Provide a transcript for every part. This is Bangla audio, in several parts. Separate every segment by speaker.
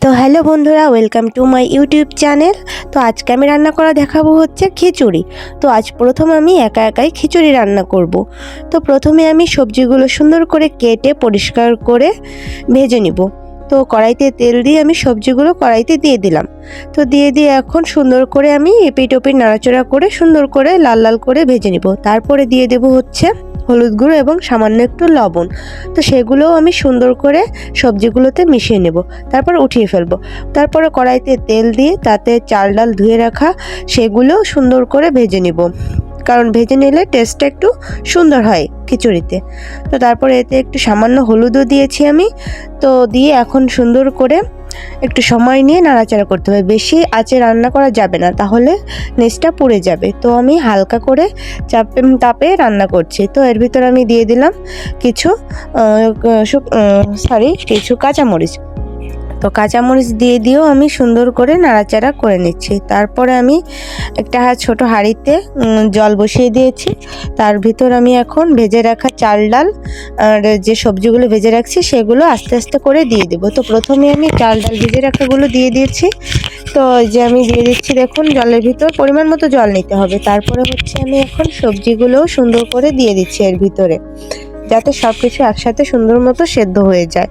Speaker 1: তো হ্যালো বন্ধুরা, welcome to my YouTube channel. তো আজকে আমি রান্না করা দেখাবো হচ্ছে খিচুড়ি। তো আজ প্রথম আমি একাই খিচুড়ি রান্না করব। তো প্রথমে আমি সবজিগুলো সুন্দর করে কেটে পরিষ্কার করে ভেজে নিব। তো কড়াইতে তেল দিয়ে আমি সবজিগুলো কড়াইতে দিয়ে দিলাম। তো দিয়ে এখন সুন্দর করে আমি এপিট ওপিট নাড়াচাড়া করে সুন্দর করে লাল লাল করে ভেজে নিব। তারপরে দিয়ে দেব হচ্ছে হলুদ গুঁড়ো এবং সামান্য একটু লবণ। তো সেগুলোও আমি সুন্দর করে সবজিগুলোতে মিশিয়ে নেব, তারপর উঠিয়ে ফেলবো। তারপরে কড়াইতে তেল দিয়ে তাতে চাল ডাল ধুয়ে রাখা সেগুলো সুন্দর করে ভেজে নিব, কারণ ভেজে নিলে টেস্টটা একটু সুন্দর হয় খিচুড়িতে। তো তারপরে এতে একটু সামান্য হলুদও দিয়েছি আমি। তো দিয়ে এখন সুন্দর করে একটু সময় নিয়ে নাড়াচাড়া করতে হবে। বেশি আঁচে রান্না করা যাবে না, তাহলে নিচটা পুড়ে যাবে। তো আমি হালকা করে তাপে রান্না করছি। তো এর ভিতর আমি দিয়ে দিলাম কিছু কিছু কাঁচামরিচ। তো কাঁচামরিচ দিয়েও আমি সুন্দর করে নাড়াচাড়া করে নিচ্ছি। তারপরে আমি একটা ছোট হাঁড়িতে জল বসিয়ে দিয়েছি। তার ভিতর আমি এখন ভেজে রাখা চাল ডাল আর যে সবজিগুলো ভেজে রাখছি সেগুলো আস্তে আস্তে করে দিয়ে দেবো। তো প্রথমে আমি চাল ডাল ভেজে রাখাগুলো দিয়ে দিয়েছি। তো যে আমি দিয়ে দিচ্ছি, দেখুন জলের ভিতর পরিমাণ মতো জল নিতে হবে। তারপরে হচ্ছে আমি এখন সবজিগুলোও সুন্দর করে দিয়ে দিচ্ছি এর ভিতরে, যাতে সব কিছু একসাথে সুন্দর মতো সেদ্ধ হয়ে যায়।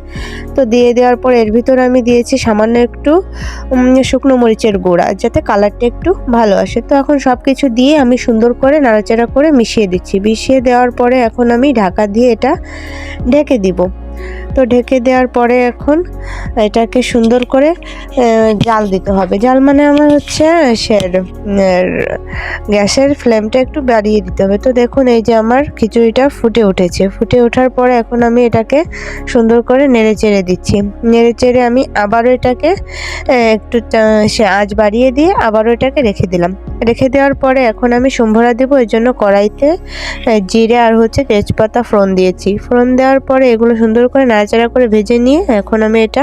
Speaker 1: তো দিয়ে দেওয়ার পর এর ভিতরে আমি দিয়েছি সামান্য একটু শুকনো মরিচের গুঁড়া, যাতে কালারটা একটু ভালো আসে। তো এখন সব কিছু দিয়ে আমি সুন্দর করে নাড়াচাড়া করে মিশিয়ে দিচ্ছি। মিশিয়ে দেওয়ার পরে এখন আমি ঢাকা দিয়ে এটা ঢেকে দিব। তো ঢেকে দেওয়ার পরে এখন এটাকে সুন্দর করে জাল দিতে হবে। জাল মানে আমার হচ্ছে গ্যাসের ফ্লেমটা একটু বাড়িয়ে দিতে হবে। তো দেখুন এই যে আমার খিচুড়িটা ফুটে উঠেছে। ফুটে ওঠার পরে এখন আমি এটাকে সুন্দর করে নেড়ে চেড়ে দিচ্ছি। নেড়ে চেড়ে আমি আবারও এটাকে একটু আঁচ বাড়িয়ে দিয়ে আবারও এটাকে রেখে দিলাম। রেখে দেওয়ার পরে এখন আমি সম্ভরা দেবো। এর জন্য কড়াইতে জিরে আর হচ্ছে তেজপাতা ফোড়ন দিয়েছি। ফোড়ন দেওয়ার পরে এগুলো সুন্দর করে নাড়াচাড়া করে ভেজে নিয়ে এখন আমি এটা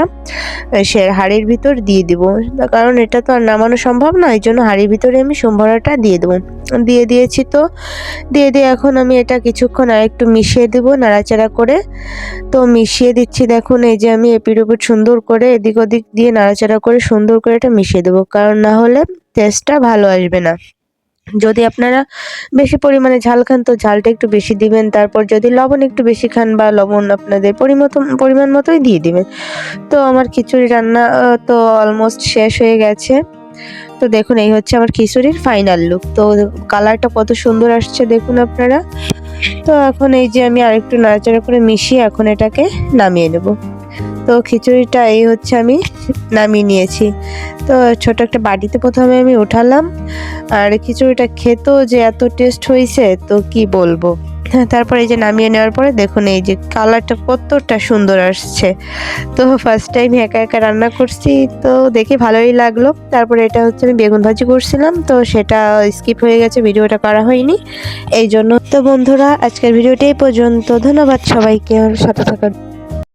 Speaker 1: হাঁড়ির ভিতর দিয়ে দিব, কারণ এটা তো আর নামানো সম্ভব না। এই জন্য হাঁড়ির ভিতরে আমি সম্ভরাটা দিয়ে দেবো। দিয়ে দিয়েছি। তো দিয়ে এখন আমি এটা কিছুক্ষণ আর একটু মিশিয়ে দেবো নাড়াচাড়া করে। তো মিশিয়ে দিচ্ছি। দেখুন এই যে আমি এপিট ওপিট সুন্দর করে এদিক ওদিক দিয়ে নাড়াচাড়া করে সুন্দর করে এটা মিশিয়ে দেবো, কারণ না হলে টেস্টটা ভালো আসবে না। যদি আপনারা বেশি পরিমাণে ঝাল খান তো ঝালটা একটু বেশি দিবেন। তারপর যদি লবণ একটু বেশি খান বা লবণ আপনাদের পরিমাণ মতোই দিয়ে দিবেন। তো আমার খিচুড়ি রান্না তো অলমোস্ট শেষ হয়ে গেছে। তো দেখুন এই হচ্ছে আমার খিচুড়ির ফাইনাল লুক। তো কালারটা কত সুন্দর আসছে দেখুন আপনারা। তো এখন এই যে আমি আরেকটু নাড়াচাড়া করে মিশিয়ে এখন এটাকে নামিয়ে নেব। তো খিচুড়িটা এই হচ্ছে আমি নামিয়ে নিয়েছি। তো ছোট একটা বাটিতে প্রথমে আমি উঠালাম। আর খিচুড়িটা খেতেও যে এত টেস্ট হয়েছে তো কি বলবো। তারপর এই যে নামিয়ে নেওয়ার পরে দেখুন এই যে কালারটা কতটা সুন্দর আসছে। তো ফার্স্ট টাইম একা রান্না করছি, তো দেখে ভালোই লাগলো। তারপরে এটা হচ্ছে আমি বেগুন ভাজি করছিলাম, তো সেটা স্কিপ হয়ে গেছে, ভিডিওটা করা হয়নি এই জন্য। তো বন্ধুরা আজকের ভিডিওটা এই পর্যন্ত। ধন্যবাদ সবাইকে আমার সাথে থাকার।